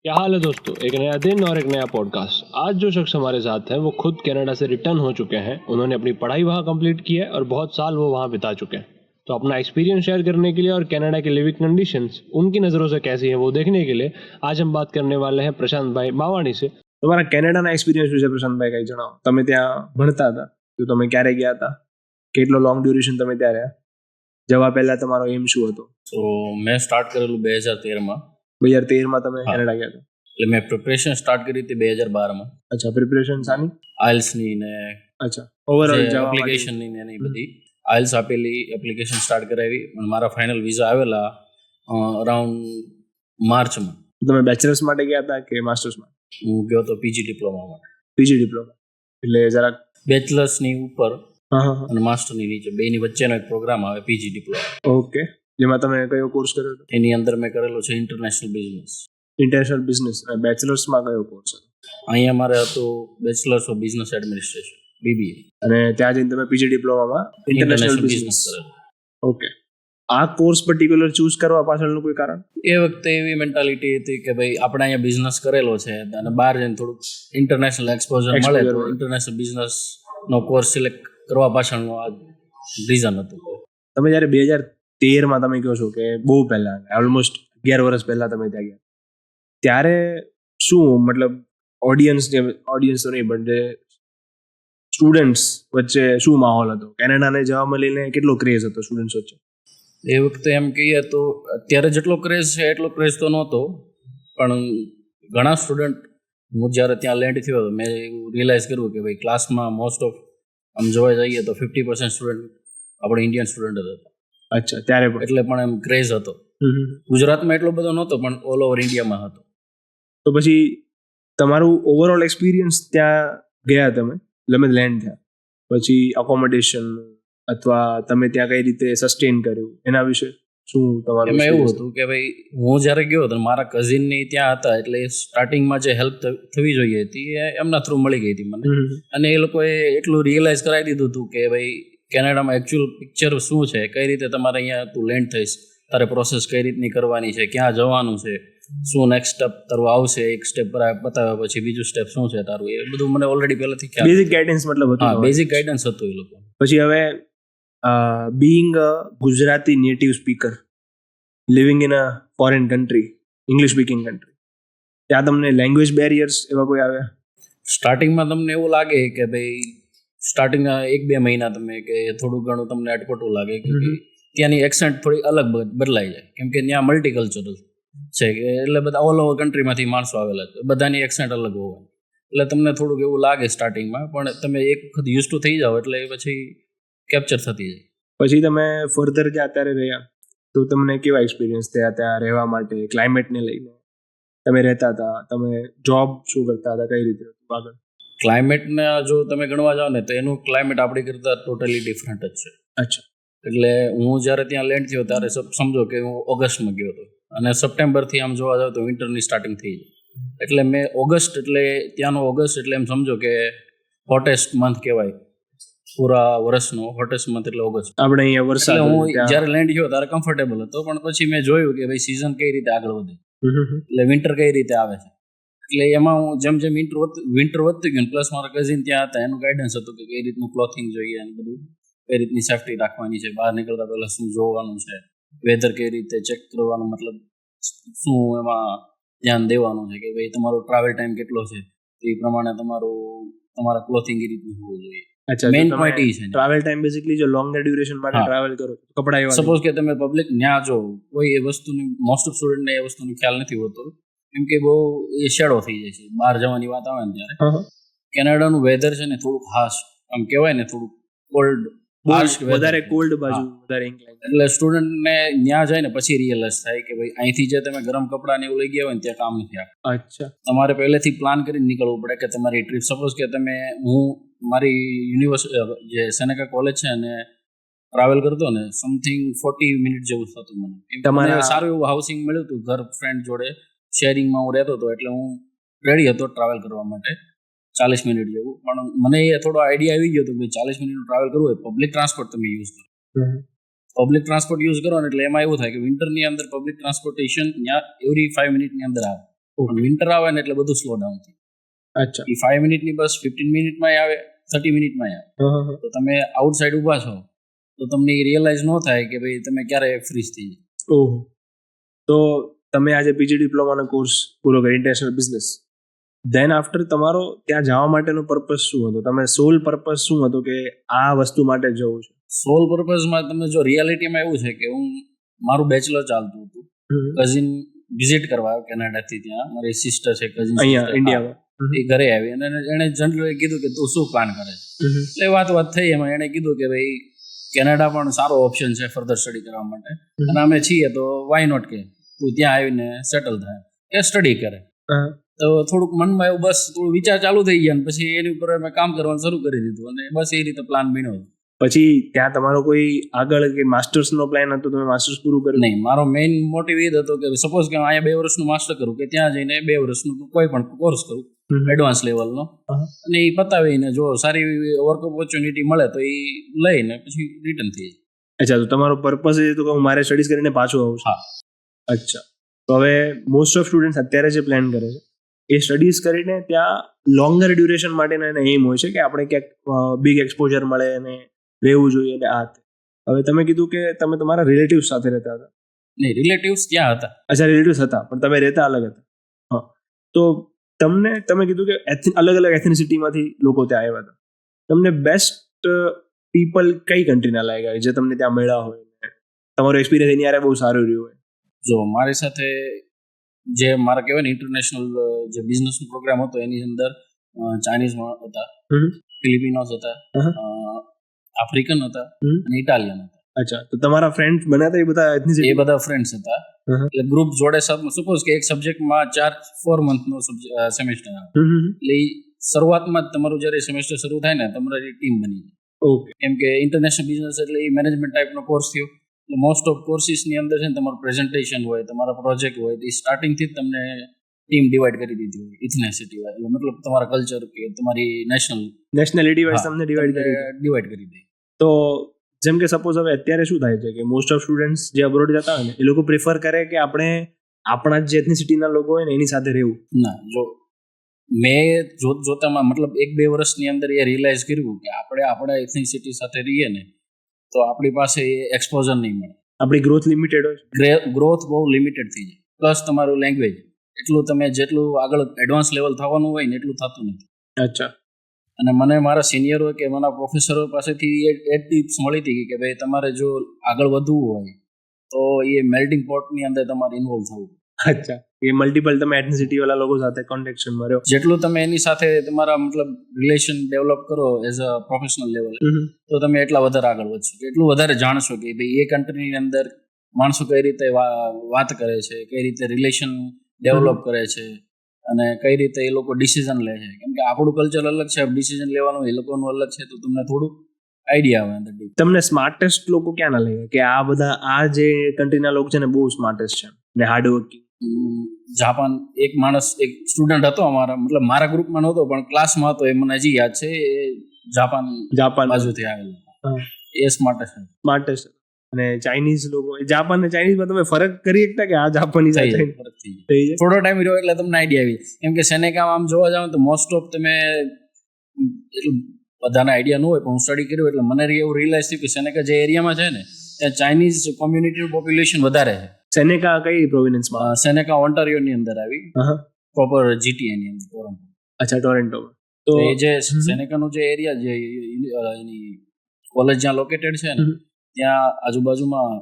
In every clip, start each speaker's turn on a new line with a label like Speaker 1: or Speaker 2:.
Speaker 1: क्या हाल है दोस्तों। एक नया दिन और एक नया पॉडकास्ट। आज जो शख्स हमारे साथ है वो खुद कनाडा से रिटर्न हो चुके हैं। उन्होंने अपनी पढ़ाई वहाँ कंप्लीट की है और बहुत साल वो वहाँ बिता चुके हैं। तो अपना एक्सपीरियंस शेयर करने के लिए और कनाडा की लिविंग कंडीशंस उनकी नज़रों से कैसी हैं वो देखने के लिए आज हम बात करने वाले हैं प्रशांत भाई मावाणी से। તમારા કેનેડાના એક્સપિરિયન્સ વિશે પ્રશાંતભાઈ કંઈ જણાવો। તમે ત્યાં ભણતા હતા તો તમે ક્યારે ગયા હતા, કેટલો લોંગ ડ્યુરેશન તમે ત્યાં રહ્યા, જવા પહેલા તમારો એમ શું હતો?
Speaker 2: તો મેં સ્ટાર્ટ કરેલું 2013માં
Speaker 1: 2013માં તમે
Speaker 2: હા.
Speaker 1: કેનેડા ગયા હતા?
Speaker 2: એટલે મેં પ્રિપરેશન સ્ટાર્ટ કરી હતી 2012માં
Speaker 1: અચ્છા, પ્રિપરેશન સાની?
Speaker 2: આઇલ્સની ને
Speaker 1: અચ્છા, ઓવરઓલ જવા માટે
Speaker 2: એપ્લિકેશનની ને એની બધી આઇલ્સ આપેલી, એપ્લિકેશન સ્ટાર્ટ કરાવી પણ મારા ફાઇનલ વિઝા આવેલા અરાઉન્ડ માર્ચમાં.
Speaker 1: તમે બેચલર્સ માટે ગયા હતા કે માસ્ટર્સમાં?
Speaker 2: હું ગયો તો પીજી ડિપ્લોમા માટે.
Speaker 1: પીજી ડિપ્લોમા એટલે જરાક
Speaker 2: બેચલર્સની ઉપર
Speaker 1: હા હા
Speaker 2: અને માસ્ટરની નીચે બેની વચ્ચેનો એક પ્રોગ્રામ આવે પીજી ડિપ્લોમા.
Speaker 1: ઓકે, જેમાં તમે કયો કોર્સ કર્યો હતો?
Speaker 2: એની અંદર મેં કરેલો છે ઇન્ટરનેશનલ બિઝનેસ.
Speaker 1: International business. બેચલર્સમાં કયો કોર્સ હતો?
Speaker 2: અહીંયા મારે હતું bachelors of business administration BBA.
Speaker 1: અને ત્યાં જઈને તમે પીજી ડિપ્લોમામાં ઇન્ટરનેશનલ બિઝનેસ.
Speaker 2: કરેલું.
Speaker 1: ઓકે, આ કોર્સ પર્ટિક્યુલર ચૂઝ કરવા પાછળનું કોઈ કારણ?
Speaker 2: એ વખતે એવી મેન્ટાલિટી હતી કે ભાઈ આપણે અહીંયા બિઝનેસ કરેલો છે અને બહાર જઈને થોડુંક ઇન્ટરનેશનલ એક્સપોઝર મળે તો ઇન્ટરનેશનલ બિઝનેસનો કોર્સ સિલેક્ટ કરવા પાછળનું આ રીઝન હતું.
Speaker 1: તમે જ્યારે 2013માં તમે કહો છો કે બહુ પહેલા, ઓલમોસ્ટ 11 વર્ષ પહેલા તમે ત્યાં ગયા, ત્યારે શું મતલબ ઓડિયન્સ તો નહીં પણ જે સ્ટુડન્ટ્સ વચ્ચે શું માહોલ હતો? કેનેડાને જવામાં લઈને કેટલો ક્રેઝ હતો સ્ટુડન્ટ્સ વચ્ચે?
Speaker 2: એ વખતે એમ કહીએ તો અત્યારે જેટલો ક્રેઝ છે એટલો ક્રેઝ તો નહોતો, પણ ઘણા સ્ટુડન્ટ, હું જ્યારે ત્યાં લેન્ડ થયો હતો મેં એવું રિયલાઇઝ કર્યું કે ભાઈ ક્લાસમાં મોસ્ટ ઓફ આમ જોવા જઈએ તો 50% સ્ટુડન્ટ આપણે ઇન્ડિયન સ્ટુડન્ટ જ હતા.
Speaker 1: અચ્છા, ત્યારે પણ
Speaker 2: એટલે પણ એમ ક્રેઝ હતો. ગુજરાતમાં એટલો બધો નહોતો પણ ઓલ ઓવર ઇન્ડિયામાં હતો.
Speaker 1: તો પછી તમારું ઓવરઓલ એક્સપિરિયન્સ ત્યાં ગયા તમે લેન્ડ થયા પછી અકોમોડેશન અથવા તમે ત્યાં કઈ રીતે સસ્ટેન કર્યું એના વિશે શું તમારું?
Speaker 2: એમાં એવું હતું કે ભાઈ હું જ્યારે ગયો તો મારા કઝિનની ત્યાં હતા, એટલે સ્ટાર્ટિંગમાં જે હેલ્પ થવી જોઈએ હતી એ એમના થ્રુ મળી ગઈ હતી મને. અને એ લોકોએ એટલું રિયલાઇઝ કરાવી દીધું હતું કે ભાઈ કેનેડામાં એકચ્યુઅલ પિક્ચર શું છે, કઈ રીતે તમારે અહીંયા તું લેન્ડ થઈશ, તારે પ્રોસેસ કઈ રીતની કરવાની છે, ક્યાં જવાનું છે, શું નેક્સ્ટ સ્ટેપ તારું આવશે, એક સ્ટેપ બતાવ્યા પછી બીજું સ્ટેપ શું છે તારું, એ બધું મને ઓલરેડી પહેલાથી ખ્યાલ. બેઝિક ગાઈડન્સ મતલબ હતું? હા, બેઝિક ગાઈડન્સ હતું એ લોકો.
Speaker 1: પછી હવે being a Gujarati native speaker living in a foreign country, English speaking country, ત્યાં તમને લેંગ્વેજ બેરિયર્સ એવા કોઈ આવ્યા?
Speaker 2: સ્ટાર્ટિંગમાં તમને એવું લાગે કે ભાઈ સ્ટાર્ટિંગના 1-2 મહિના તમે કે થોડું ઘણું તમને અટપટું લાગે કે ત્યાંની એક્સેન્ટ થોડી અલગ બદલાઈ જાય, કેમ કે ત્યાં મલ્ટીકલ્ચરલ છે એટલે બધા ઓલ ઓવર કન્ટ્રીમાંથી માણસો આવેલા છે, બધાની એક્સેન્ટ અલગ હોવાની એટલે તમને થોડુંક એવું લાગે સ્ટાર્ટિંગમાં, પણ તમે એક વખત યુઝ ટુ થઈ જાઓ એટલે પછી કેપ્ચર થતી જાય.
Speaker 1: પછી તમે ફર્ધર જ્યાં અત્યારે રહ્યા તો તમને કેવા એક્સપિરિયન્સ થયા ત્યાં રહેવા માટે, ક્લાઇમેટને લઈને? તમે રહેતા હતા, તમે જોબ શું કરતા હતા, કઈ રીતે આગળ?
Speaker 2: ક્લાઇમેટના જો તમે ગણવા જાઓ ને તો એનું ક્લાઇમેટ આપણી કરતાં ટોટલી ડિફરન્ટ જ છે.
Speaker 1: અચ્છા.
Speaker 2: એટલે હું જ્યારે ત્યાં લેન્ડ થયો ત્યારે સમજો કે હું ઓગસ્ટમાં ગયો હતો અને સપ્ટેમ્બરથી આમ જોવા જાવ તો વિન્ટરની સ્ટાર્ટિંગ થઈ જાય. એટલે મેં ઓગસ્ટ એટલે ત્યાંનો ઓગસ્ટ એટલે એમ સમજો કે હોટેસ્ટ મંથ કહેવાય, પૂરા વર્ષનો હોટેસ્ટ મંથ એટલે ઓગસ્ટ.
Speaker 1: આપણે અહીંયા વરસાદ,
Speaker 2: હું જ્યારે લેન્ડ થયો ત્યારે કમ્ફર્ટેબલ હતો, પણ પછી મેં જોયું કે ભાઈ સિઝન કઈ રીતે આગળ વધે, એટલે વિન્ટર કઈ રીતે આવે છે. એટલે એમાં હું જેમ વિન્ટર વધતું ગયું, પ્લસ મારા કઝિન ત્યાં હતા, એનું ગાઈડન્સ હતું કે કઈ રીતનું ક્લોથિંગ જોઈએ અને બધું કઈ રીતની સેફ્ટી રાખવાની છે, બહાર નીકળતા પહેલા શું જોવાનું છે, વેધર કઈ રીતે ચેક કરવાનું, મતલબ શું એમાં ધ્યાન દેવાનું છે કે ભાઈ તમારો ટ્રાવેલ ટાઈમ કેટલો છે એ પ્રમાણે તમારા ક્લોથિંગ એ રીતનું હોવું જોઈએ. મેઇન પોઈન્ટ એ છે
Speaker 1: ટ્રાવેલ ટાઈમ બેઝિકલી જો લોંગર ડ્યુરેશન માટે ટ્રાવેલ કરો કપડા એવા,
Speaker 2: સપોઝ કે તમે પબ્લિક ત્યાં જો કોઈ એ વસ્તુની મોસ્ટ ઓફ સ્ટુડન્ટને એ વસ્તુનો ખ્યાલ નથી હોતો, કેમ કે બહુ એ શેડો થઈ જાય છે બહાર જવાની વાત આવે ને ત્યારે. કેનેડાનું વેધર છે ને થોડુંક હાશ, આમ કહેવાય ને થોડુંક કોલ્ડ,
Speaker 1: વધારે કોલ્ડ બાજુ વધારે ઇન્ક્લાઇન,
Speaker 2: એટલે સ્ટુડન્ટને ત્યાં જાય ને પછી રિયલાઇઝ થાય કે ભાઈ અહીંથી જે તમે ગરમ કપડાં ને એવું લઈ ગયા હોય ને ત્યાં કામ નથી આપતું.
Speaker 1: અચ્છા. તમારે
Speaker 2: પહેલેથી પ્લાન કરીને નીકળવું પડે કે તમારી ટ્રીપ, સપોઝ કે હું મારી યુનિવર્સિટી જે સેનેકા કોલેજ છે અને ટ્રાવેલ કરતો ને સમથિંગ 40 મિનિટ જેવું થતું મને. તમારે સારું એવું હાઉસિંગ મળ્યું હતું, ઘર ફ્રેન્ડ જોડે શેરિંગમાં હું રહેતો હતો, એટલે હું રેડી હતો ટ્રાવેલ કરવા માટે 40 મિનિટ જેવું. પણ મને એ થોડો આઈડિયા આવી ગયો હતો કે 40 મિનિટનું ટ્રાવેલ કરવું હોય પબ્લિક ટ્રાન્સપોર્ટ તમે યુઝ કરો. પબ્લિક ટ્રાન્સપોર્ટ યુઝ કરો ને એટલે એમાં એવું થાય કે વિન્ટરની અંદર પબ્લિક ટ્રાન્સપોર્ટેશન ત્યાં એવરી 5 મિનિટની અંદર આવે. પણ વિન્ટર આવે ને એટલે બધું સ્લો ડાઉન થઈ
Speaker 3: અચ્છા.
Speaker 2: એ 5 મિનિટની બસ 15 મિનિટમાં આવે, 30 મિનિટમાં આવે. તો તમે આઉટસાઇડ ઊભા છો તો તમને રિયલાઇઝ ન થાય કે ભાઈ તમે ક્યારે ફ્રીઝ થઈ જાય.
Speaker 3: ઓહો. તો તમે આજે પીજી ડિપ્લોમાનો કોર્સ પૂરો કર્યો ઇન્ટરનેશનલ બિઝનેસ, ધેન આફ્ટર તમારો ત્યાં જવા માટેનો પર્પઝ શું હતો? તમે સોલ પર્પઝ શું હતો કે આ વસ્તુ માટે જવું છે?
Speaker 2: સોલ પર્પઝમાં તમે જો રિયાલિટીમાં એવું છે કે હું મારું બેચલર ચાલતું હતું, કઝિન વિઝિટ કરવા આવ્યો કેનેડાથી, ત્યાં મારી સિસ્ટર છે કઝિન
Speaker 3: અહીંયા ઇન્ડિયામાં,
Speaker 2: એ ઘરે આવી અને એણે જનરલી કીધું કે તું શું પ્લાન કરે છે. એટલે વાત થઈ એમાં એણે કીધું કે ભાઈ કેનેડા પણ સારો ઓપ્શન છે ફર્ધર સ્ટડી કરવા માટે, અને અમે છીએ તો વાય નોટ કે તું ત્યાં આવીને સેટલ થાય કે સ્ટડી કરે. તો થોડુંક મનમાં એવું બસ થોડું વિચાર ચાલુ થઈ ગયા અને પછી એની ઉપર અમે કામ કરવાનું શરૂ કરી દીધું અને બસ એ રીતે પ્લાન બન્યો.
Speaker 3: પછી ત્યાં તમારો કોઈ આગળ કે માસ્ટર્સનો પ્લાન હતો? તમે માસ્ટર્સ પૂરું કર્યું?
Speaker 2: નહીં, મારો મેઇન મોટિવ એ હતો કે સપોઝ કે અહીંયા 2 વર્ષનું માસ્ટર કરું કે ત્યાં જઈને 2 વર્ષનું કોઈ પણ કોર્સ કરું એડવાન્સ લેવલનો, અને એ પતાવીને જો સારી વર્ક ઓપોર્ચ્યુનિટી મળે તો એ લઈને પછી રિટર્ન થઈ જાય.
Speaker 3: અચ્છા, તો તમારો પર્પઝ એ હતો કે હું મારે સ્ટડીઝ કરીને પાછું આવું છું?
Speaker 2: હા.
Speaker 3: અચ્છા, તો હવે મોસ્ટ ઓફ સ્ટુડન્ટ્સ અત્યારે જે પ્લાન કરે છે એ સ્ટડીઝ કરીને ત્યાં લોંગર ડ્યુરેશન માટેના એના એમ હોય છે કે આપણે ક્યાંક બિગ એક્સપોઝર મળે અને રહેવું જોઈએ અને આ. હવે તમે કીધું કે તમે તમારા રિલેટિવ્સ સાથે રહેતા હતા.
Speaker 2: નહીં, રિલેટિવ્સ ત્યાં હતા.
Speaker 3: અચ્છા, રિલેટિવ્સ હતા પણ તમે રહેતા અલગ હતા. હા, તો તમે કીધું કે અલગ અલગ એથનિસિટીમાંથી લોકો ત્યાં આવ્યા હતા. તમને બેસ્ટ પીપલ કઈ કન્ટ્રીના લાગ્યા જે તમને ત્યાં મળ્યા હોય, તમારો એક્સપિરિયન્સ એની યારે બહુ સારું રહ્યું હોય?
Speaker 2: જો મારી સાથે જે મારા કહેવાય ને ઇન્ટરનેશનલ જે બિઝનેસનો પ્રોગ્રામ હતો એની અંદર ચાઇનીઝ હતા, ફિલિપિનોસ હતા, આફ્રિકન હતા અને ઇટાલિયન હતા.
Speaker 3: અચ્છા, તો તમારા ફ્રેન્ડ્સ બન્યા હતા એ બધા એથનિસિટી?
Speaker 2: એ બધા ફ્રેન્ડ્સ હતા. એટલે ગ્રુપ જોડે સપોઝ કે એક સબ્જેક્ટમાં 4 મંથનો સેમેસ્ટર આવે, એટલે શરૂઆતમાં જ તમારું જ્યારે સેમેસ્ટર શરૂ થાય ને તમારી ટીમ બની જાય.
Speaker 3: ઓકે.
Speaker 2: કેમ કે ઇન્ટરનેશનલ બિઝનેસ એટલે એ મેનેજમેન્ટ ટાઈપનો કોર્સ થયો. એટલે મોસ્ટ ઓફ કોર્સિસની અંદર છે ને તમારું પ્રેઝન્ટેશન હોય, તમારા પ્રોજેક્ટ હોય, એ સ્ટાર્ટિંગથી જ તમને ટીમ ડિવાઈડ કરી દીધી હોય ઇથનેસિટી હોય, એટલે મતલબ તમારા કલ્ચર કે તમારી
Speaker 3: નેશનાલિટી વાઇઝ તમને
Speaker 2: ડિવાઈડ કરી દે.
Speaker 3: તો જેમ કે સપોઝ હવે અત્યારે શું થાય છે કે મોસ્ટ ઓફ સ્ટુડન્ટ્સ જે અબ્રોડ જતા હોય ને એ લોકો પ્રિફર કરે કે આપણે આપણા જે એથનિસિટીના લોકો હોય ને એની સાથે રહેવું.
Speaker 2: ના, જો મેં જોતામાં મતલબ 1-2 વર્ષની અંદર એ રિયલાઇઝ કર્યું કે આપણે આપણા એથનિસિટી સાથે રહીએ ને તો આપણી પાસે એક્સપોઝર નહીં મળે.
Speaker 3: આપણી ગ્રોથ લિમિટેડ હોય,
Speaker 2: ગ્રોથ બહુ લિમિટેડ થઈ જાય. પ્લસ તમારું લેંગ્વેજ એટલું તમે જેટલું આગળ એડવાન્સ લેવલ થવાનું હોય ને એટલું થતું નથી.
Speaker 3: અચ્છા.
Speaker 2: અને મને મારા સિનિયરો કે મારા પ્રોફેસરો પાસેથી એ ટિપ્સ મળી હતી કે ભાઈ તમારે જો આગળ વધવું હોય તો એ મેલ્ટિંગ પોટની અંદર તમારે ઇન્વોલ્વ થવું.
Speaker 3: અચ્છા, એ મલ્ટિપલ તમે એથનિસિટી વાળા લોકો સાથે કોન્ટેક્શનમાં રહ્યો,
Speaker 2: જેટલું તમે એની સાથે તમારા મતલબ રિલેશન ડેવલપ કરો એઝ અ પ્રોફેશનલ લેવલ, તો તમે એટલા વધારે આગળ વધશો, એટલું વધારે જાણશો કે ભાઈ એ કન્ટ્રીની અંદર માણસો કઈ રીતે વાત કરે છે, કઈ રીતે રિલેશન ડેવલપ કરે છે અને કઈ રીતે એ લોકો ડિસિઝન લે છે. કેમ કે આપણું કલ્ચર અલગ છે, ડિસિઝન લેવાનું એ લોકોનું અલગ છે, તો તમને થોડું આઈડિયા આવે અંદર.
Speaker 3: તમને સ્માર્ટેસ્ટ લોકો ક્યાં ના લાગે કે આ બધા આ જે કન્ટ્રીના લોકો છે ને બહુ સ્માર્ટેસ્ટ છે ને હાર્ડ વર્કિંગ?
Speaker 2: જાપાન એક માણસ, એક સ્ટુડન્ટ હતો અમારા, મતલબ મારા ગ્રુપમાં નહોતો પણ ક્લાસમાં હતો, એ મને હજી યાદ છે. એ જાપાન બાજુથી આવેલો, એ સ્માર્ટેસ્ટ. અને ચાઇનીઝ લોકો, જાપાન અને ચાઇનીઝમાં તમે ફરક કરી શકતા કે આ જાપાનીઝ ફરક થઈ જાય થોડો ટાઈમ રહ્યો એટલે તમને આઈડિયા આવી. કેમ કે સેનેકામાં આમ જોવા જાવ તો મોસ્ટ ઓફ તમે એટલું બધાને આઈડિયા ન હોય, પણ હું સ્ટડી કર્યું એટલે મને એવું રિયલાઇઝ થયું કે સેનેકા જે એરિયામાં છે ને ત્યાં ચાઇનીઝ કોમ્યુનિટીનું પોપ્યુલેશન વધારે છે.
Speaker 3: સેનેકા કઈ પ્રોવિન્સમાં?
Speaker 2: સેનેકા ઓન્ટારિયોની અંદર આવી, પ્રોપર જીટીએની અંદર, ટોરન્ટો.
Speaker 3: અચ્છા, ટોરન્ટોમાં. તો
Speaker 2: એ જે સેનેકાનો જે એરિયા, જે એની કોલેજ જ્યાં લોકેટેડ છે ને ત્યાં આજુબાજુમાં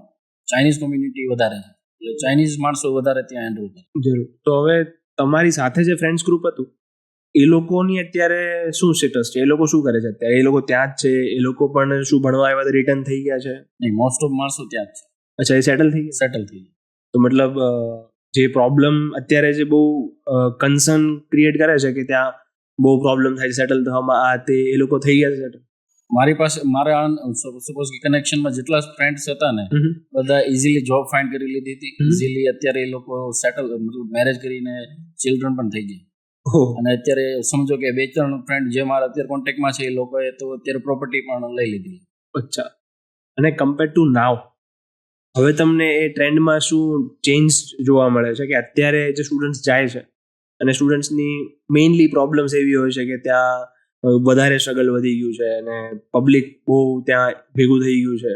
Speaker 2: ચાઇનીઝ કોમ્યુનિટી વધારે છે, એટલે ચાઇનીઝ માણસો વધારે ત્યાં એનરોલ કરે.
Speaker 3: જરૂર. તો હવે તમારી સાથે જે ફ્રેન્ડ્સ ગ્રુપ હતું એ લોકોની અત્યારે શું સ્ટેટસ છે? એ લોકો શું કરે છે અત્યારે? એ લોકો ત્યાં જ છે? એ લોકો પણ શું ભણવા આવ્યા રિટર્ન થઈ ગયા છે?
Speaker 2: નહીં, મોસ્ટ ઓફ માણસો ત્યાં જ છે.
Speaker 3: અચ્છા, એ સેટલ થઈ
Speaker 2: ગયા.
Speaker 3: તો મતલબ જે પ્રોબ્લેમ અત્યારે જે બહુ કન્સર્ન ક્રિએટ કરે છે કે ત્યાં બહુ પ્રોબ્લેમ થાય સેટલ થવામાં, આ તે એ લોકો થઈ ગયા છે સેટલ?
Speaker 2: મારી પાસે મારા સપોઝ કે કનેક્શનમાં જેટલા ફ્રેન્ડ્સ હતા ને બધા ઇઝીલી જોબ ફાઇન્ડ કરી લીધી હતી. ઇઝીલી અત્યારે એ લોકો સેટલ, મતલબ મેરેજ કરીને ચિલ્ડ્રન પણ થઈ ગયા. અને અત્યારે સમજો કે 2-3 ફ્રેન્ડ જે મારા અત્યારે કોન્ટેક્ટમાં છે એ લોકોએ તો અત્યારે પ્રોપર્ટી પણ લઈ લીધી.
Speaker 3: અચ્છા. અને કમ્પેર ટુ નાવ હવે તમને એ ટ્રેન્ડમાં શું ચેન્જ જોવા મળે છે કે અત્યારે જે સ્ટુડન્ટ્સ જાય છે અને સ્ટુડન્ટ્સની મેઇનલી પ્રોબ્લેમ્સ એવી હોય છે કે ત્યાં વધારે સ્ટ્રગલ વધી ગયું છે અને પબ્લિક બહુ ત્યાં ભેગું થઈ ગયું છે.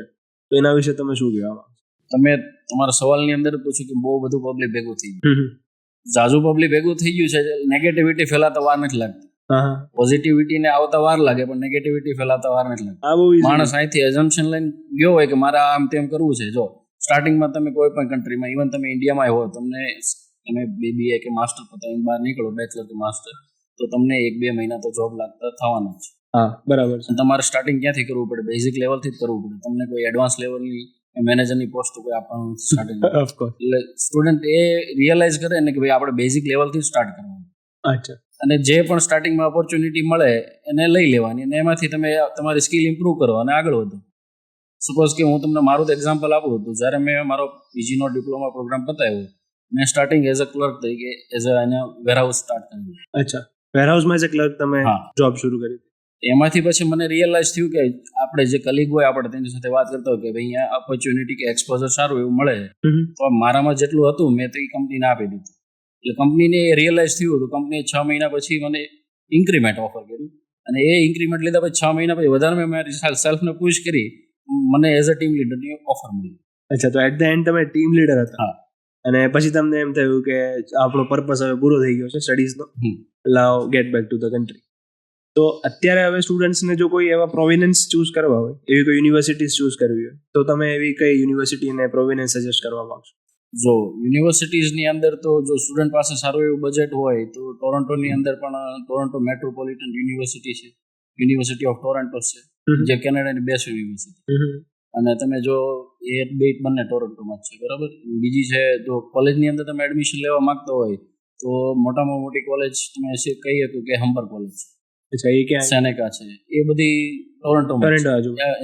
Speaker 3: તો એના વિશે તમે શું કહેવા માંગો?
Speaker 2: તમે તમારા સવાલની અંદર પૂછ્યું કે બહુ બધું પબ્લિક ભેગું થઈ ગયું. ઝાઝુ પબ્લિક ભેગું થઈ ગયું છે, નેગેટિવિટી ફેલાતા વાર નથી લાગતી. પોઝિટિવિટી ને આવતા વાર લાગે પણ નેગેટિવિટી ફેલાતા વાર નથી લાગતી. માણસ અહીંથી એઝમ્પશન લઈને ગયો હોય કે મારે આમ તેમ કરવું છે. જો સ્ટાર્ટિંગમાં તમે કોઈ પણ કન્ટ્રીમાં, ઇવન તમે ઇન્ડિયામાં હો, તમે BBA કે માસ્ટર પતાવીને બહાર નીકળો, બેચલર કે માસ્ટર, તો તમને 1-2 મહિના તો જોબ લાગતા થવાના છે.
Speaker 3: હા, બરાબર છે.
Speaker 2: તમારે સ્ટાર્ટિંગ ક્યાંથી કરવું પડે? બેઝિક લેવલથી જ કરવું પડે. તમને કોઈ એડવાન્સ લેવલની મેનેજરની પોસ્ટ કોઈ આપવાનું સ્ટાર્ટિંગ. એટલે સ્ટુડન્ટ એ રિયલાઇઝ કરે ને કે ભાઈ આપણે બેઝિક લેવલથી સ્ટાર્ટ કરવાનું.
Speaker 3: અચ્છા.
Speaker 2: અને જે પણ સ્ટાર્ટિંગમાં ઓપોર્ચ્યુનિટી મળે એને લઈ લેવાની અને એમાંથી તમે તમારી સ્કિલ ઇમ્પ્રૂવ કરો અને આગળ વધો. સપોઝ કે હું તમને મારું એક્ઝામ્પલ આપું હતું. જ્યારે મેં મારો PGનો ડિપ્લોમા પ્રોગ્રામ પતાવ્યો, મેં સ્ટાર્ટિંગ એઝ અ ક્લર્ક તરીકે વેરહાઉસ સ્ટાર્ટ કર્યું.
Speaker 3: અચ્છા, વેરહાઉસમાં એઝ અ ક્લર્ક તમે જોબ શરૂ કરી?
Speaker 2: એમાંથી પછી મને રિયલાઇઝ થયું કે આપણે જે કલીગ હોય આપણે તેની સાથે વાત કરતા હોય કે ભાઈ અહીંયા ઓપોર્ચ્યુનિટી કે એક્સપોઝર સારું એવું મળે, તો મારામાં જેટલું હતું મેં તો એ કંપનીને આપી દીધું. એટલે કંપનીને રિયલાઇઝ થયું હતું. કંપનીએ 6 મહિના પછી મને ઇન્ક્રીમેન્ટ ઓફર કર્યું અને એ ઇન્ક્રીમેન્ટ લીધા પછી 6 મહિના પછી વધારે મેં મારી સેલ્ફને પુશ કરી, મને એઝ અ ટીમ લીડરની ઓફર મળી.
Speaker 3: અચ્છા, તો એટ ધ એન્ડ તમે ટીમ લીડર હતા?
Speaker 2: હા.
Speaker 3: અને પછી તમને એમ થયું કે આપણો પર્પસ હવે પૂરો થઈ ગયો છે સ્ટડીઝનો, લાવ get back to the country. તો અત્યારે હવે સ્ટુડન્ટ્સને જો કોઈ એવા પ્રોવિનન્સ ચૂઝ કરવા હોય, એવી કોઈ યુનિવર્સિટીઝ ચૂઝ કરવી હોય, તો તમે એવી કઈ યુનિવર્સિટીને પ્રોવિનન્સ સજેસ્ટ કરવા માંગશો?
Speaker 2: જો યુનિવર્સિટીઝની અંદર તો જો સ્ટુડન્ટ પાસે સારું એવું બજેટ હોય તો ટોરન્ટોની અંદર પણ ટોરન્ટો મેટ્રોપોલિટન યુનિવર્સિટી છે, યુનિવર્સિટી ઓફ ટોરન્ટો છે, જે કેનેડાની બેસ્ટ યુનિવર્સિટી. અને તમે જો એ બે બંને ટોરન્ટોમાં જ છે, બરાબર. બીજી છે, જો કોલેજની અંદર તમે એડમિશન લેવા માંગતો હોય તો મોટામાં મોટી કોલેજ તમે કહી શકો કે હમ્બર કોલેજ છે.
Speaker 3: અચ્છા, એ ક્યાં?
Speaker 2: સેનેકા છે. એ બધી ટોરન્ટોમાં.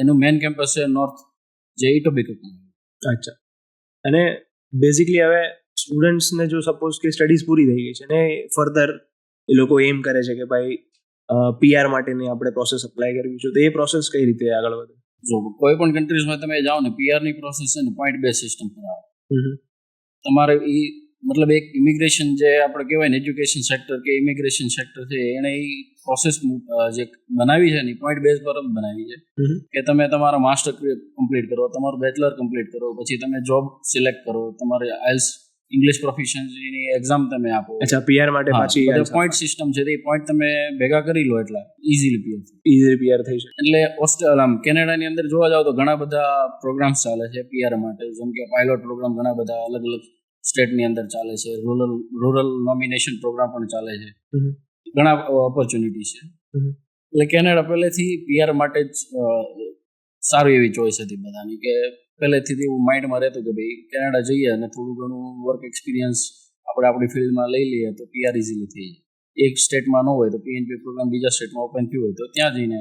Speaker 2: એનું મેઇન કેમ્પસ છે નોર્થ, જે ઇટોબિકોમાં. અચ્છા.
Speaker 3: અને બેઝિકલી હવે સ્ટુડન્ટ્સને જો સપોઝ કે સ્ટડીઝ પૂરી થઈ ગઈ છે ને ફર્ધર એ લોકો એમ કરે છે કે ભાઈ PR માટેની આપણે પ્રોસેસ અપ્લાય કરવી છે, તો એ પ્રોસેસ કઈ રીતે આગળ વધે?
Speaker 2: જો કોઈ પણ કન્ટ્રીઝમાં તમે જાઓ ને, PR ની પ્રોસેસ છે ને પોઈન્ટ બેઝ સિસ્ટમ પર આવે. તમારે એ મતલબ એક ઇમિગ્રેશન જે આપણે કહેવાય ને એજ્યુકેશન સેક્ટર કે ઇમિગ્રેશન સેક્ટર છે, એને એ પ્રોસેસ જે બનાવી છે ને પોઈન્ટ બેઝ પર જ બનાવી છે કે તમે તમારા માસ્ટર કમ્પ્લીટ કરો, તમારું બેચલર કમ્પ્લીટ કરો, પછી તમે જોબ સિલેક્ટ કરો, તમારે IELTS ઇંગ્લિશ પ્રોફિશિયન્સીની એક્ઝામ તમે આપો.
Speaker 3: અચ્છા, PR માટે પાછી
Speaker 2: પોઈન્ટ સિસ્ટમ છે, એ પોઈન્ટ તમે ભેગા કરી લો એટલે ઇઝીલી PR થઈ શકે. એટલે કેનેડાની અંદર જોવા જાવ તો ઘણા બધા પ્રોગ્રામ્સ ચાલે છે PR માટે, જેમ કે પાયલોટ પ્રોગ્રામ ઘણા બધા અલગ અલગ સ્ટેટની અંદર ચાલે છે, રૂરલ નોમિનેશન પ્રોગ્રામ પણ ચાલે છે, ઘણા ઓપોર્ચ્યુનિટી છે. એટલે કેનેડા પહેલેથી PR માટે જ સારી એવી ચોઈસ હતી બધાની, કે પહેલેથી એવું માઇન્ડમાં રહેતું કે ભાઈ કેનેડા જઈએ અને થોડું ઘણું વર્ક એક્સપિરિયન્સ આપણે આપણી ફિલ્ડમાં લઈ લઈએ તો PR ઇઝીલી થઈ જાય. એક સ્ટેટમાં ન હોય તો PNP પ્રોગ્રામ બીજા સ્ટેટમાં ઓપન થયું હોય તો ત્યાં જઈને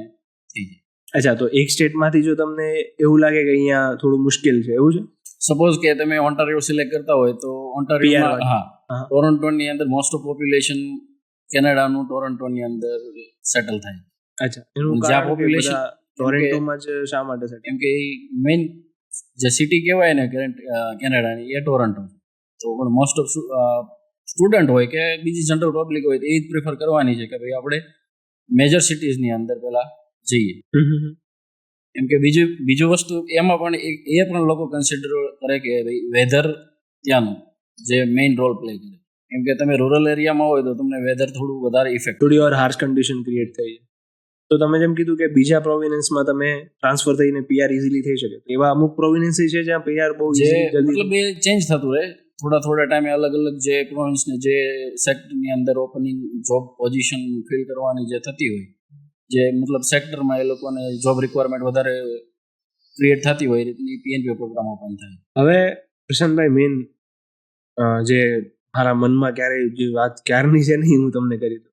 Speaker 2: થઈ જાય.
Speaker 3: અચ્છા, તો એક સ્ટેટમાંથી જો તમને એવું લાગે કે અહીંયા થોડું મુશ્કેલ છે, એવું છે?
Speaker 2: સપોઝ કે તમે ઓન્ટારિયો સિલેક્ટ કરતા હોય તો ઓન્ટારિયોમાં ટોરન્ટોની અંદર મોસ્ટ ઓફ પોપ્યુલેશન કેનેડાનું ટોરન્ટોની અંદર સેટલ થાય.
Speaker 3: અચ્છા, એનું જ્યાં પોપ્યુલેશન ટોરન્ટોમાં જ શા માટે સેટલ?
Speaker 2: કેમ કે મેઇન જે સિટી કહેવાય ને કેનેડાની એ ટોરન્ટો. તો પણ મોસ્ટ ઓફ સ્ટુડન્ટ હોય કે બીજી જનરલ પબ્લિક હોય તો એ જ પ્રિફર કરવાની છે કે ભાઈ આપણે મેજર સિટીઝની અંદર પહેલા જઈએ. કેમ કે બીજું વસ્તુ એમાં પણ એ પણ લોકો કન્સિડર કરે કે ભાઈ વેધર ત્યાંનું જે મેઇન રોલ પ્લે કરે. કેમ કે તમે રૂરલ એરિયામાં હોય તો તમને વેધર થોડું વધારે ઇફેક્ટ,
Speaker 3: થોડી ઓર હાર્શ કન્ડિશન ક્રિએટ થઈ જાય. તો તમે જેમ કીધું કે બીજા પ્રોવિનન્સમાં તમે ટ્રાન્સફર થઈને PR ઇઝીલી થઈ શકે, એવા અમુક પ્રોવિનન્સ છે જ્યાં PR બહુ
Speaker 2: મતલબ એ ચેન્જ થતું રહે થોડા ટાઈમે. અલગ અલગ જે પ્રોવિન્સને જે સેક્ટરની અંદર ઓપનિંગ જોબ પોઝિશન ફિલ કરવાની જે થતી હોય, જે મતલબ સેક્ટરમાં એ લોકોને જોબ રિક્વાયરમેન્ટ વધારે ક્રિએટ થતી હોય, એ રીતની PNP પ્રોગ્રામ ઓપન થાય.
Speaker 3: હવે પ્રશાંતભાઈ, મેઇન જે મારા મનમાં ક્યારની છે નહીં, હું તમને કરી દઉં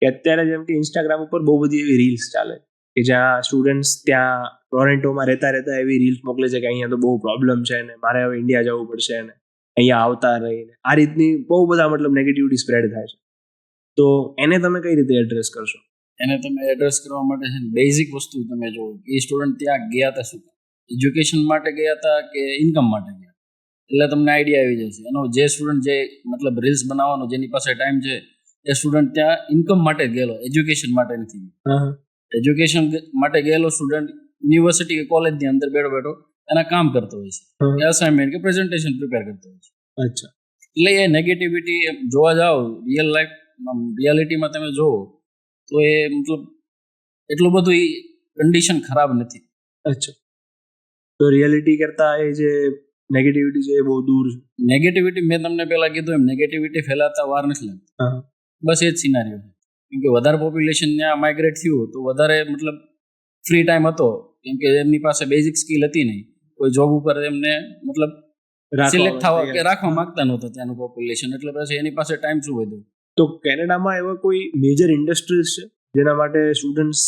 Speaker 3: કે અત્યારે જેમ કે ઇન્સ્ટાગ્રામ ઉપર બહુ બધી એવી રીલ્સ ચાલે કે જ્યાં સ્ટુડન્ટ્સ ત્યાં ટોરન્ટોમાં રહેતા એવી રીલ્સ મોકલે છે કે અહીંયા તો બહુ પ્રોબ્લેમ છે ને મારે હવે ઇન્ડિયા જવું પડશે ને અહીંયા આવતા રહીને આ રીતની બહુ બધા મતલબ નેગેટિવિટી સ્પ્રેડ થાય છે. તો એને તમે કઈ રીતે એડ્રેસ કરશો?
Speaker 2: એને તમે એડ્રેસ કરવા માટે છે ને બેઝિક વસ્તુ તમે જો, એ સ્ટુડન્ટ ત્યાં ગયા હતા શું, એજ્યુકેશન માટે ગયા હતા કે ઇન્કમ માટે ગયા, એટલે તમને આઈડિયા આવી જશે. એનો જે સ્ટુડન્ટ જે મતલબ રીલ્સ બનાવવાનો જેની પાસે ટાઈમ છે એ સ્ટુડન્ટ ત્યાં ઇન્કમ માટે ગયેલો, એજ્યુકેશન માટે નથી. એજ્યુકેશન માટે ગયેલો સ્ટુડન્ટ યુનિવર્સિટી કે કોલેજની અંદર બેઠો એના કામ કરતો હોય છે, અસાઇનમેન્ટ કે પ્રેઝન્ટેશન પ્રિપેર કરતો હોય છે.
Speaker 3: અચ્છા.
Speaker 2: એટલે એ નેગેટિવિટી જોવા જાઓ રિયાલિટીમાં તમે જોવો તો એ મતલબ એટલું બધું કન્ડિશન ખરાબ નથી.
Speaker 3: અચ્છા. તો રિયાલિટી કરતા એ જે નેગેટિવિટી છે એ બહુ દૂર છે.
Speaker 2: નેગેટિવિટી મેં તમને પહેલા કીધું એમ નેગેટિવિટી ફેલાતા વાર નથી લાગતી. બસ એ જ સિનારીઓ છે. કેમ કે વધારે પોપ્યુલેશન ત્યાં માઇગ્રેટ થયું તો વધારે મતલબ ફ્રી ટાઈમ હતો, કેમ કે એમની પાસે બેઝિક સ્કિલ હતી નહીં, કોઈ જોબ ઉપર એમને મતલબ સિલેક્ટ થવા કે રાખવા માંગતા નહોતા ત્યાંનું પોપ્યુલેશન, એટલે પછી એની પાસે ટાઈમ શું વધ્યો.
Speaker 3: તો કેનેડામાં એવા કોઈ મેજર ઇન્ડસ્ટ્રીઝ છે જેના માટે સ્ટુડન્ટ્સ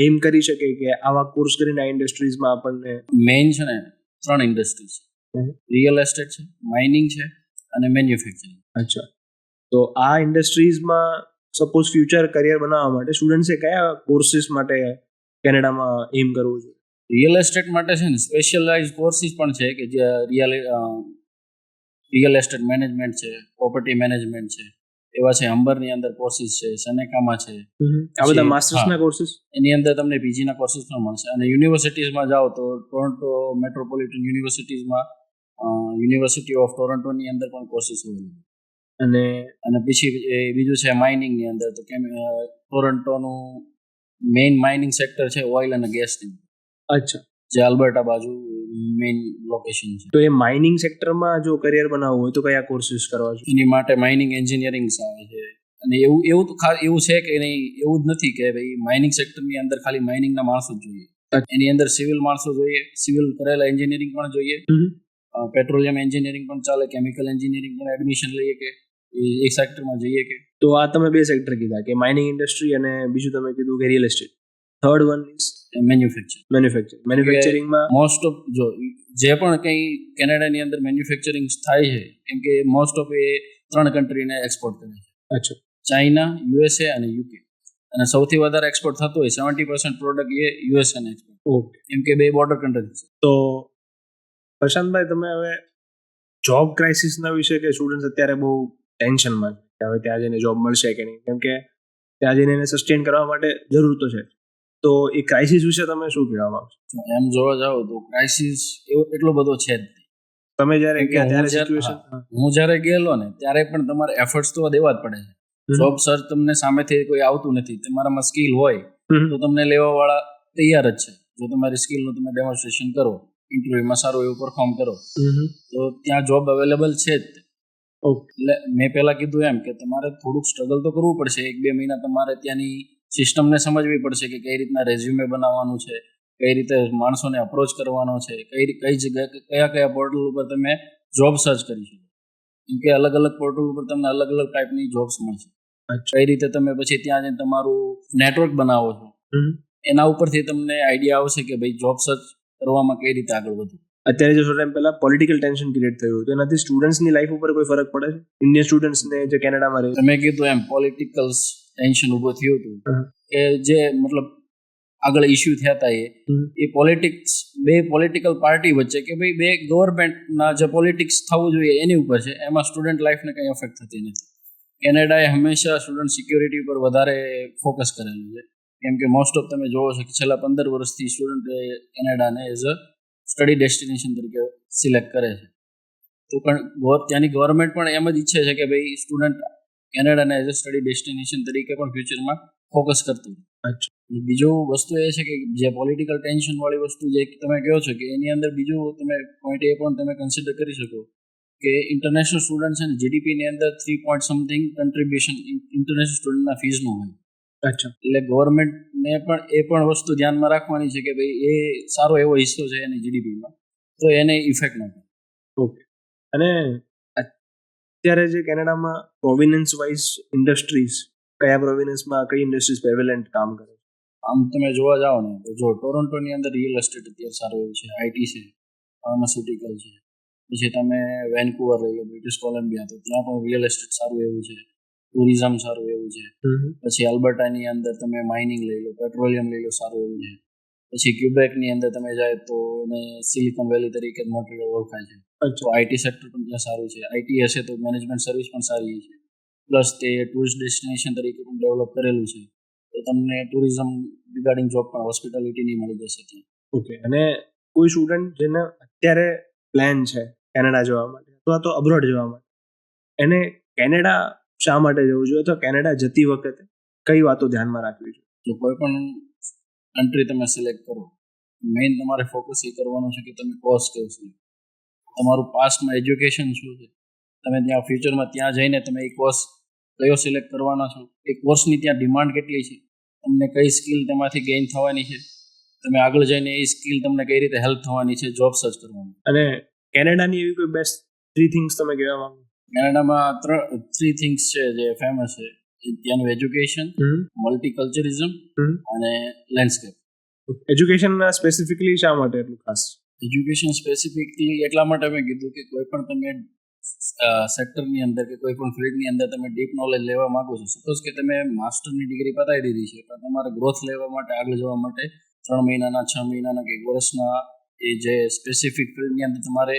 Speaker 3: એમ કરી શકે કે આવા કોર્સ કરીને આ ઇન્ડસ્ટ્રીઝમાં આપણને?
Speaker 2: મેઇન છે ને 3 ઇન્ડસ્ટ્રી છે, રિયલ એસ્ટેટ છે, માઇનિંગ છે અને મેન્યુફેક્ચરિંગ.
Speaker 3: અચ્છા. તો આ ઇન્ડસ્ટ્રીઝમાં સપોઝ ફ્યુચર કરિયર બનાવવા માટે સ્ટુડન્ટ્સે કયા કોર્સિસ માટે કેનેડામાં એમ કરવું જોઈએ?
Speaker 2: રિયલ એસ્ટેટ માટે છે ને સ્પેશિયલાઇઝ કોર્સિસ પણ છે કે જે રિયલ એસ્ટેટ મેનેજમેન્ટ છે, પ્રોપર્ટી મેનેજમેન્ટ છે, એવા છે. અંબરની અંદર કોર્સિસ છે, સનેકામાં છે,
Speaker 3: આ બધા માસ્ટર્સના કોર્સિસ.
Speaker 2: એની અંદર તમને પીજીના કોર્સિસ પણ મળશે. અને યુનિવર્સિટીઝમાં જાઓ તો ટોરન્ટો મેટ્રોપોલિટન યુનિવર્સિટીઝમાં યુનિવર્સિટી ઓફ ટોરન્ટોની અંદર પણ કોર્સિસ અવેલેબલ. અને પછી બીજું છે માઇનિંગની અંદર, તો કેમ ટોરન્ટોનું મેઇન માઇનિંગ સેક્ટર છે ઓઇલ અને ગેસની.
Speaker 3: અચ્છા.
Speaker 2: જે આલ્બર્ટા બાજુ મેઇન લોકેશન છે.
Speaker 3: તો એ માઇનિંગ સેક્ટરમાં જો કરિયર બનાવવું હોય તો કયા કોર્સિસ કરવા જોઈએ?
Speaker 2: એની માટે માઇનિંગ એન્જિનિયરિંગ આવે છે. અને એવું તો એવું છે કે નહીં, એવું જ નથી કે ભાઈ માઇનિંગ સેક્ટરની અંદર ખાલી માઇનિંગના માણસો જ જોઈએ. એની અંદર સિવિલ માણસો જોઈએ, સિવિલ કરેલા એન્જિનિયરિંગ પણ જોઈએ, પેટ્રોલિયમ એન્જિનિયરિંગ પણ ચાલે, કેમિકલ એન્જિનિયરિંગ પણ એડમિશન લઈએ કે એક સેક્ટરમાં જઈએ કે.
Speaker 3: તો આ તમે 2 સેક્ટર કીધા કે માઇનિંગ ઇન્ડસ્ટ્રી અને બીજું તમે કીધું કે real estate. Third one is મેન્યુફેક્ચરિંગમાં
Speaker 2: મોસ્ટ ઓફ જો જે પણ કંઈ કેનેડાની અંદર મેન્યુફેક્ચરિંગ થાય છે, કેમ કે મોસ્ટ ઓફ એ 3 કન્ટ્રીને એક્સપોર્ટ કરે છે.
Speaker 3: અચ્છા. ચાઇના,
Speaker 2: યુએસએ અને યુકે. અને સૌથી વધારે એક્સપોર્ટ થતું હોય 70% પ્રોડક્ટ એ યુએસએ ને એક્સપોર્ટ.
Speaker 3: ઓકે.
Speaker 2: કેમ કે 2 બોર્ડર કન્ટ્રી છે.
Speaker 3: તો પ્રશાંતભાઈ, તમે હવે જોબ ક્રાઇસિસના વિશે કે સ્ટુડન્ટ્સ અત્યારે બહુ ટેન્શનમાં છે કે હવે ત્યાં જઈને જોબ મળશે કે નહીં, કેમ કે ત્યાં જઈને એને સસ્ટેન કરવા માટે જરૂર તો છે. તો એ ક્રાઇસિસ વિશે તમે શું કહેવા માંગશો?
Speaker 2: એમ જોવા જાઓ તો ક્રાઇસિસ એટલો બધો છે જ નહીં.
Speaker 3: તમે જ્યારે ગયા ત્યારે સિચ્યુએશન,
Speaker 2: હું જ્યારે ગયેલો ને ત્યારે પણ તમારે એફર્ટ્સ તો દેવા જ પડે છે. જોબ સર્ચ તમને સામેથી કોઈ આવતું નથી, તમારામાં સ્કિલ હોય તો તમને લેવા વાળા તૈયાર જ છે. જો તમારી સ્કિલનું તમે ડેમોન્સ્ટ્રેશન કરો, ઇન્ટરવ્યુમાં સારું એવું પરફોર્મ કરો તો ત્યાં જોબ અવેલેબલ છે જ. એટલે મેં પહેલા કીધું એમ કે તમારે થોડુંક સ્ટ્રગલ તો કરવું પડશે. 1-2 મહિના તમારે ત્યાંની સિસ્ટમને સમજવી પડશે કે કઈ રીતના રેઝ્યુમે બનાવવાનું છે, કઈ રીતે માણસોને અપ્રોચ કરવાનો છે, કઈ જગ્યાએ કયા પોર્ટલ ઉપર તમે જોબ સર્ચ કરી શકો. કેમ કે અલગ અલગ પોર્ટલ ઉપર તમને અલગ અલગ ટાઈપની જોબ્સ મળશે. કઈ રીતે તમે પછી ત્યાં જઈને તમારું નેટવર્ક બનાવો છો, એના ઉપરથી તમને આઈડિયા આવશે કે ભાઈ જોબ સર્ચ કરવામાં કઈ રીતે આગળ વધવું.
Speaker 3: અત્યારે જે ટાઈમ પહેલા પોલિટિકલ ટેન્શન ક્રિએટ થયું તો એનાથી સ્ટુડન્ટ્સની લાઈફ ઉપર કોઈ ફરક પડે છે? ઇન્ડિયન સ્ટુડન્ટ્સને જે કેનેડામાં રહે,
Speaker 2: તમે કીધું એમ પોલિટિકલ ટેન્શન ઊભું થયું હતું કે જે મતલબ આગળ ઇસ્યુ થયા હતા એ પોલિટિક્સ, 2 પોલિટિકલ પાર્ટી વચ્ચે કે ભાઈ 2 ગવર્મેન્ટના જે પોલિટિક્સ થવું જોઈએ એની ઉપર છે. એમાં સ્ટુડન્ટ લાઈફને કંઈ અફેક્ટ થતી નથી. કેનેડાએ હંમેશા સ્ટુડન્ટ સિક્યોરિટી ઉપર વધારે ફોકસ કરેલું છે. કેમ કે મોસ્ટ ઓફ તમે જોવો છો કે છેલ્લા 15 વર્ષથી સ્ટુડન્ટ કેનેડાને એઝ અ સ્ટડી ડેસ્ટિનેશન તરીકે સિલેક્ટ કરે છે. તો પણ ત્યાંની ગવર્મેન્ટ પણ એમ જ ઈચ્છે છે કે ભાઈ સ્ટુડન્ટ કેનેડાને એઝ અ સ્ટડી ડેસ્ટિનેશન તરીકે પણ ફ્યુચરમાં ફોકસ કરતું. બીજું વસ્તુ એ છે કે જે પોલિટિકલ ટેન્શન વાળી વસ્તુ જે તમે કહો છો કે એની અંદર બીજું તમે પોઈન્ટ એ પણ તમે કન્સિડર કરી શકો કે ઇન્ટરનેશનલ સ્ટુડન્ટ છે ને જીડીપીની અંદર 3 કન્ટ્રીબ્યુશન ઇન્ટરનેશનલ સ્ટુડન્ટના ફીસનું હોય.
Speaker 3: અચ્છા.
Speaker 2: એટલે ગવર્મેન્ટને પણ એ પણ વસ્તુ ધ્યાનમાં રાખવાની છે કે ભાઈ એ સારો એવો હિસ્સો છે એની જીડીપીમાં, તો એને ઇફેક્ટ ન થાય.
Speaker 3: ઓકે. અને અત્યારે જે કેનેડામાં પ્રોવિનન્સ વાઇઝ ઇન્ડસ્ટ્રીઝ, કયા પ્રોવિનન્સમાં કઈ ઇન્ડસ્ટ્રીઝ પ્રેવેલન્ટ કામ કરે?
Speaker 2: આમ તમે જોવા જાઓ ને તો જો ટોરન્ટોની અંદર રિયલ એસ્ટેટ અત્યારે સારું એવું છે, આઈટી છે, ફાર્માસ્યુટિકલ છે. પછી તમે વેનકુવર લઈ લો, બ્રિટિશ કોલંબિયા, તો ત્યાં પણ રિયલ એસ્ટેટ સારું એવું છે, ટુરિઝમ સારું એવું છે. પછી આલ્બર્ટાની અંદર તમે માઇનિંગ લઈ લો, પેટ્રોલિયમ લઈ લો, સારું એવું છે. પછી ક્યુબેકની અંદર તમે જાય તો એને સિલિકોન વેલી તરીકે મોન્ટ્રીયલ ઓળખાય છે. તો આઈટી સેક્ટર પણ ત્યાં સારું છે. આઈટી હશે તો મેનેજમેન્ટ સર્વિસ પણ સારી છે. પ્લસ તે ટુરિસ્ટ ડેસ્ટિનેશન તરીકે પણ ડેવલપ કરેલું છે. તો તમને ટુરિઝમ રિગાર્ડિંગ જોબ પણ હોસ્પિટાલિટીની મળી જશે ત્યાં.
Speaker 3: ઓકે. અને કોઈ સ્ટુડન્ટ જેને અત્યારે પ્લાન છે કેનેડા જવા માટે અથવા તો અબ્રોડ જવા માટે, એને કેનેડા શા માટે જવું જોઈએ અથવા કેનેડા જતી વખતે કઈ વાતો ધ્યાનમાં રાખવી જોઈએ?
Speaker 2: તો કોઈ પણ કન્ટ્રી તમે સિલેક્ટ કરો, મેઇન તમારે ફોકસ એ કરવાનું છે કે તમે કોર્સ કેવું છે, તમારું પાસ્ટમાં એજ્યુકેશન શું છે, તમે ત્યાં ફ્યુચરમાં ત્યાં જઈને તમે એ કોર્સ કયો સિલેક્ટ કરવાના છો, એ કોર્સની ત્યાં ડિમાન્ડ કેટલી છે, તમને કઈ સ્કિલ તેમાંથી ગેઇન થવાની છે, તમે આગળ જઈને એ સ્કિલ તમને કઈ રીતે હેલ્પ થવાની છે જોબ સર્ચ કરવાની.
Speaker 3: અને કેનેડાની એવી કોઈ બેસ્ટ 3 થિંગ્સ તમે કહેવા માંગો?
Speaker 2: કેનેડામાં 3 થિંગ્સ છે જે ફેમસ છે. ત્યાંનું એજ્યુકેશન, મલ્ટીકલ્ચરિઝમ અને લેન્ડસ્કેપ.
Speaker 3: એજ્યુકેશનના સ્પેસિફિકલી શા માટે એટલું ખાસ?
Speaker 2: એજ્યુકેશન સ્પેસિફિકલી એટલા માટે મેં કીધું કે કોઈ પણ તમે સેક્ટરની અંદર કે કોઈ પણ ફિલ્ડની અંદર તમે ડીપ નોલેજ લેવા માંગો છો, સપોઝ કે તમે માસ્ટરની ડિગ્રી પતાવી દીધી છે પણ તમારે ગ્રોથ લેવા માટે આગળ જવા માટે 3 મહિનાના 6 મહિનાના કે 1 વર્ષના એ જે સ્પેસિફિક ફિલ્ડની અંદર તમારે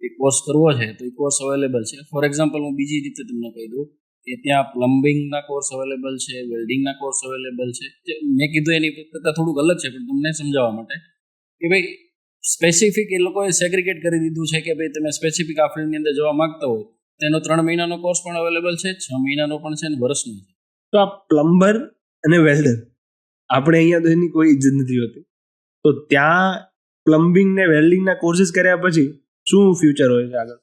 Speaker 2: એ કોર્સ કરવો છે તો એ કોર્સ અવેલેબલ છે. ફોર એક્ઝામ્પલ હું બીજી રીતે તમને કહી દઉં કે ત્યાં પ્લમ્બિંગના કોર્સ અવેલેબલ છે, વેલ્ડિંગના કોર્સ અવેલેબલ છે. મેં કીધું એની કરતાં થોડુંક અલગ છે પણ તમને સમજાવવા માટે કે ભાઈ સ્પેસિફિક એ લોકોએ સેગ્રીગેટ કરી દીધું છે કે ભાઈ તમે સ્પેસિફિક આ ફિલ્ડની અંદર જવા માંગતા હોય તેનો 3 મહિનાનો કોર્સ પણ અવેલેબલ છે, 6 મહિનાનો પણ છે અને વર્ષનો છે.
Speaker 3: તો આ પ્લમ્બર અને વેલ્ડર આપણે અહીંયા તો એની કોઈ ઇજ્જત નથી હોતી, તો ત્યાં પ્લમ્બિંગ ને વેલ્ડિંગના કોર્सेस કર્યા પછી શું ફ્યુચર હોય છે આગળ?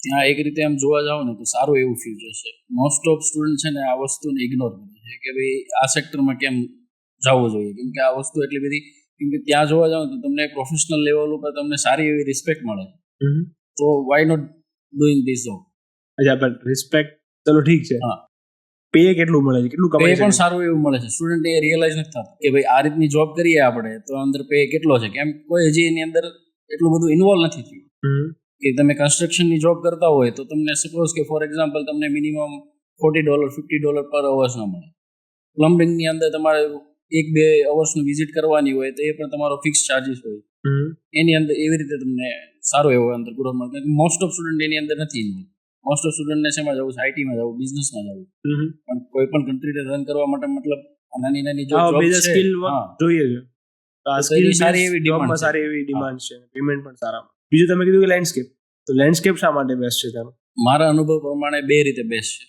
Speaker 2: ત્યાં એક રીતે આમ જોવા જાવ ને તો સારું એવું ફ્યુચર છે. મોસ્ટ ઓફ સ્ટુડન્ટ છે ને આ વસ્તુને ઇગ્નોર કરે છે કે ભાઈ આ સેક્ટરમાં કેમ જવું જોઈએ, કેમ કે આ વસ્તુ એટલી બધી, કેમ કે ત્યાં જોવા જાવ તો તમને પ્રોફેશનલ લેવલ ઉપર તમને સારી એવી રિસ્પેક્ટ મળે, તો why not doing this job.
Speaker 3: અચ્છા, પણ રિસ્પેક્ટ ચલો ઠીક છે,
Speaker 2: હા,
Speaker 3: પે કેટલું મળે છે, કેટલું
Speaker 2: પે
Speaker 3: કમાઈ
Speaker 2: પણ
Speaker 3: શકે?
Speaker 2: સારું એવું મળે છે. સ્ટુડન્ટ એ રિયલાઇઝ નથી થતું કે ભાઈ આ રીતની જોબ કરીએ આપણે તો અંદર પે કેટલો છે, કેમ કોઈ હજી એની અંદર એટલું બધું ઇન્વોલ્વ નથી થયું. કે તમે કન્સ્ટ્રક્શનની જોબ કરતા હોય તો તમને સપોઝ કે ફોર એક્ઝામ્પલ તમને મિનિમમ $40 $50 પર અવર્સ ના મળે. પ્લમ્બિંગની અંદર તમારે 1-2 અવર્સનું વિઝિટ કરવાની હોય તો એ પણ તમારો ફિક્સ ચાર્જીસ હોય, એની અંદર એવી રીતે તમને સારો એવો અંદર ગ્રોથ મળે. મોસ્ટ ઓફ સ્ટુડન્ટ એની અંદર નથી ઇન્વોલ્વ. મોસ્ટ ઓફ સ્ટુડન્ટને શેમાં જવું છે, આઈટીમાં જવું, બિઝનેસમાં જવું. પણ કોઈ પણ કન્ટ્રીને રન કરવા માટે મતલબ નાની નાની જો જોબ છે,
Speaker 3: સ્કિલ જોઈએ છે, તો આ સ્કિલ
Speaker 2: સારી એવી
Speaker 3: જોબમાં સારી એવી ડિમાન્ડ છે, પેમેન્ટ પણ સારા. બીજું તમે કીધું કે લેન્ડસ્કેપ, તો લેન્ડસ્કેપ શા માટે બેસ્ટ છે ત્યાં?
Speaker 2: મારા અનુભવ પ્રમાણે 2 રીતે બેસ્ટ છે.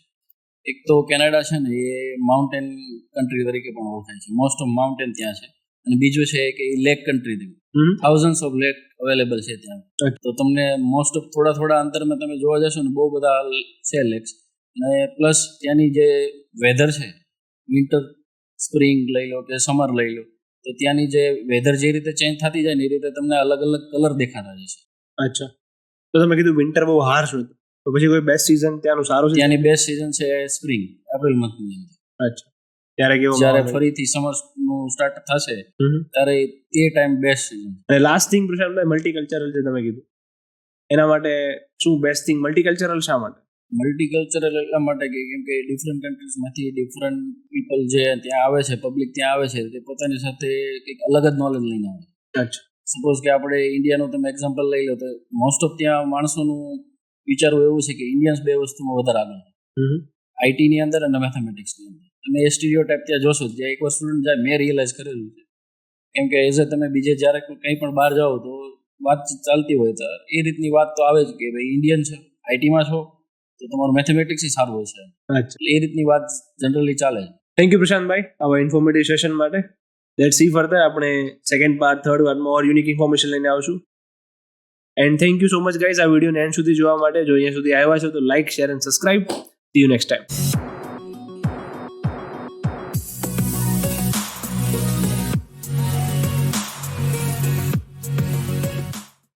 Speaker 2: એક તો કેનેડા છે ને એ માઉન્ટેન કન્ટ્રી તરીકે પણ ઓળખાય છે, મોસ્ટ ઓફ માઉન્ટેન ત્યાં છે. અને બીજું છે કે એ લેક કન્ટ્રી છે, થાઉઝન્ડ્સ ઓફ લેક અવેલેબલ છે ત્યાં. તો તમને મોસ્ટ ઓફ થોડા અંતરમાં તમે જોવા જશો ને બહુ બધા છે લેક્સ. અને પ્લસ ત્યાંની જે વેધર છે, વિન્ટર, સ્પ્રિંગ લઈ લો કે સમર લઈ લો, તો ત્યાંની જે વેધર જે રીતે ચેન્જ થતી જાય ને એ રીતે તમને અલગ અલગ કલર દેખાતા જશે.
Speaker 3: અચ્છા, તો તમે કીધું વિન્ટર બહુ હાર્શ હોય તો પછી કોઈ બેસ્ટ સીઝન ત્યાંનું સારું છે?
Speaker 2: ત્યાંની બેસ્ટ સીઝન છે સ્પ્રિંગ, એપ્રિલ મંથની અંદર.
Speaker 3: અચ્છા, ત્યારે કેવો
Speaker 2: જ્યારે ફરીથી સમર નું સ્ટાર્ટ થશે ત્યારે તે ટાઈમ બેસ્ટ સીઝન.
Speaker 3: અને લાસ્ટ થિંગ પ્રશાંતભાઈ, મલ્ટીકલ્ચરલ જે તમે કીધું એના માટે શું બેસ્ટ થિંગ? મલ્ટીકલ્ચરલ શા માટે?
Speaker 2: મલ્ટીકલ્ચરલ એટલા માટે કે કેમ કે ડિફરન્ટ કન્ટ્રીઝમાંથી ડિફરન્ટ પીપલ જે ત્યાં આવે છે, પબ્લિક ત્યાં આવે છે, તે પોતાની સાથે કંઈક અલગ જ નોલેજ લઈને આવે.
Speaker 3: અચ્છા,
Speaker 2: સપોઝ કે આપણે ઇન્ડિયાનું તમે એક્ઝામ્પલ લઈ લો તો મોસ્ટ ઓફ ત્યાં માણસોનું વિચારવું એવું છે કે ઇન્ડિયન્સ 2 વસ્તુમાં વધારે આગળ છે, આઈટીની અંદર અને મેથેમેટિક્સની અંદર. તમે એ સ્ટીરિયોટાઇપ ત્યાં જોશો, જ્યાં એકવાર સ્ટુડન્ટ જાય, મેં રિયલાઇઝ કરેલું છે. કેમ કે એઝ તમે બીજે જ્યારે કંઈ પણ બહાર જાઓ તો વાતચીત ચાલતી હોય તો એ રીતની વાત તો આવે જ કે ભાઈ ઇન્ડિયન છે, આઈટીમાં છો તો તમારું મેથેમેટિક્સ સારું હોય છે. એટલે એ રીતની વાત જનરલી ચાલે છે.
Speaker 3: થેન્ક યુ પ્રશાંતભાઈ આવા ઇન્ફોર્મેટિવ સેશન માટે. લેટ્સ સી ફર્ધર, આપણે સેકન્ડ પાર્ટ, થર્ડ પાર્ટમાં ઓર યુનિક ઇન્ફોર્મેશન લઈને આવશું. And thank you so much guys આ વિડીયોને એન્ડ સુધી જોવા માટે. જો અહીંયા સુધી આવ્યા છો તો like, share and subscribe. C you next time.